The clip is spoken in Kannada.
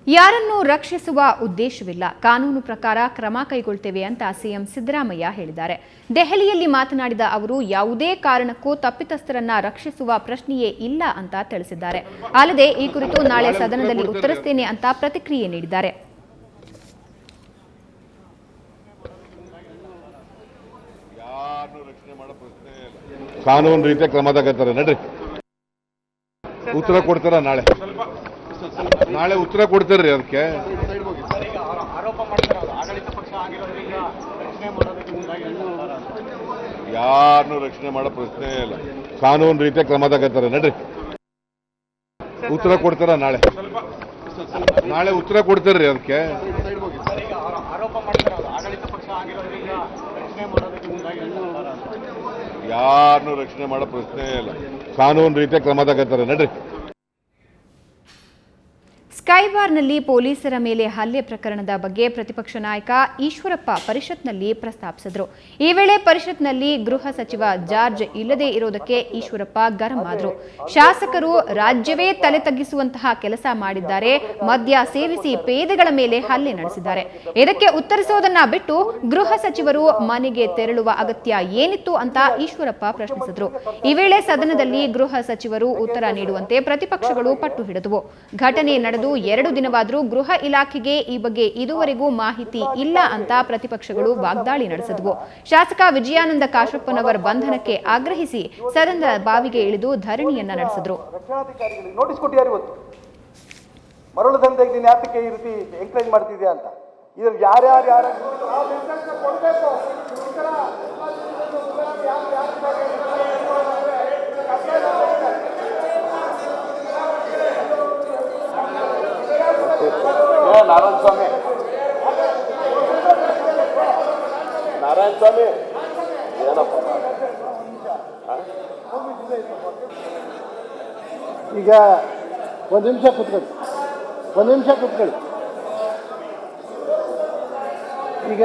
ಯಾರನ್ನು ರಕ್ಷಿಸುವ ಉದ್ದೇಶವಿಲ್ಲ, ಕಾನೂನು ಪ್ರಕಾರ ಕ್ರಮ ಕೈಗೊಳ್ಳುತ್ತೇವೆ ಅಂತ ಸಿಎಂ ಸಿದ್ದರಾಮಯ್ಯ ಹೇಳಿದ್ದಾರೆ. ದೆಹಲಿಯಲ್ಲಿ ಮಾತನಾಡಿದ ಅವರು ಯಾವುದೇ ಕಾರಣಕ್ಕೂ ತಪ್ಪಿತಸ್ಥರನ್ನ ರಕ್ಷಿಸುವ ಪ್ರಶ್ನೆಯೇ ಇಲ್ಲ ಅಂತ ತಿಳಿಸಿದ್ದಾರೆ. ಅಲ್ಲದೆ ಈ ಕುರಿತು ನಾಳೆ ಸದನದಲ್ಲಿ ಉತ್ತರಿಸುತ್ತೇನೆ ಅಂತ ಪ್ರತಿಕ್ರಿಯೆ ನೀಡಿದ್ದಾರೆ. ಕಾನೂನು ರೀತಿಯ ಕ್ರಮ ತಗೋತಾರೆ. ನಡ್ರಿ, ಉತ್ತರ ಕೊಡ್ತಾರ ನಾಳೆ ಉತ್ತರ ಕೊಡ್ತಾರ್ರಿ. ಅದಕ್ಕೆ ಯಾರನ್ನು ರಕ್ಷಣೆ ಮಾಡೋ ಪ್ರಶ್ನೆ ಇಲ್ಲ. ಕಾನೂನು ರೀತಿಯ ಕ್ರಮ ತಗೋತಾರೆ. ನಡ್ರಿ, ಉತ್ತರ ಕೊಡ್ತಾರ ನಾಳೆ ಉತ್ತರ ಕೊಡ್ತಾರ್ರಿ. ಅದಕ್ಕೆ ಯಾರನ್ನು ರಕ್ಷಣೆ ಮಾಡೋ ಪ್ರಶ್ನೆ ಇಲ್ಲ. ಕಾನೂನು ರೀತಿಯ ಕ್ರಮ ತಗೋತಾರೆ. ನಡ್ರಿ. ಸ್ಕೈಬಾರ್ನಲ್ಲಿ ಪೊಲೀಸರ ಮೇಲೆ ಹಲ್ಲೆ ಪ್ರಕರಣದ ಬಗ್ಗೆ ಪ್ರತಿಪಕ್ಷ ನಾಯಕ ಈಶ್ವರಪ್ಪ ಪರಿಷತ್ನಲ್ಲಿ ಪ್ರಸ್ತಾಪಿಸಿದರು. ಈ ವೇಳೆ ಪರಿಷತ್ನಲ್ಲಿ ಗೃಹ ಸಚಿವ ಜಾರ್ಜ್ ಇಲ್ಲದೇ ಇರೋದಕ್ಕೆ ಈಶ್ವರಪ್ಪ ಗರಂ ಆದರು. ಶಾಸಕರು ರಾಜ್ಯವೇ ತಲೆ ತಗ್ಗಿಸುವಂತಹ ಕೆಲಸ ಮಾಡಿದ್ದಾರೆ, ಮದ್ಯ ಸೇವಿಸಿ ಪೇದೆಗಳ ಮೇಲೆ ಹಲ್ಲೆ ನಡೆಸಿದ್ದಾರೆ. ಇದಕ್ಕೆ ಉತ್ತರಿಸೋದನ್ನ ಬಿಟ್ಟು ಗೃಹ ಸಚಿವರು ಮನೆಗೆ ತೆರಳುವ ಅಗತ್ಯ ಏನಿತ್ತು ಅಂತ ಈಶ್ವರಪ್ಪ ಪ್ರಶ್ನಿಸಿದರು. ಈ ವೇಳೆ ಸದನದಲ್ಲಿ ಗೃಹ ಸಚಿವರು ಉತ್ತರ ನೀಡುವಂತೆ ಪ್ರತಿಪಕ್ಷಗಳು ಪಟ್ಟು ಹಿಡಿದವು. ಘಟನೆ ನಡೆದು 2 ದಿನವಾದರೂ ಗೃಹ ಇಲಾಖೆಗೆ ಈ ಬಗ್ಗೆ ಇದುವರೆಗೂ ಮಾಹಿತಿ ಇಲ್ಲ ಅಂತ ಪ್ರತಿಪಕ್ಷಗಳು ವಾಗ್ದಾಳಿ ನಡೆಸಿದವು. ಶಾಸಕ ವಿಜಯಾನಂದ ಕಾಶಪ್ಪನವರ ಬಂಧನಕ್ಕೆ ಆಗ್ರಹಿಸಿ ಸದನದ ಬಾವಿಗೆ ಇಳಿದು ಧರಣಿಯನ್ನ ನಡೆಸಿದರು. ನೋಟಿಸ್ ಕೊಟ್ಟಿದ್ದಾರೆ ಇವತ್ತು, ಮರಳು ದಂಧೆಗೆ ನೀನು ಯಾತಕ್ಕೆ ಈ ರೀತಿ ಎಂಕರೇಜ್ ಮಾಡ್ತಿದ್ಯಾ ಅಂತ. ಇದ್ರಲ್ಲಿ ಯಾರ್ಯಾರು ನಾರಾಯಣ ಸ್ವಾಮಿ ಏನಪ್ಪ, ಈಗ ಒಂದು ನಿಮಿಷ ಕೂತ್ಕೊಳ್ಳಿ. ಈಗ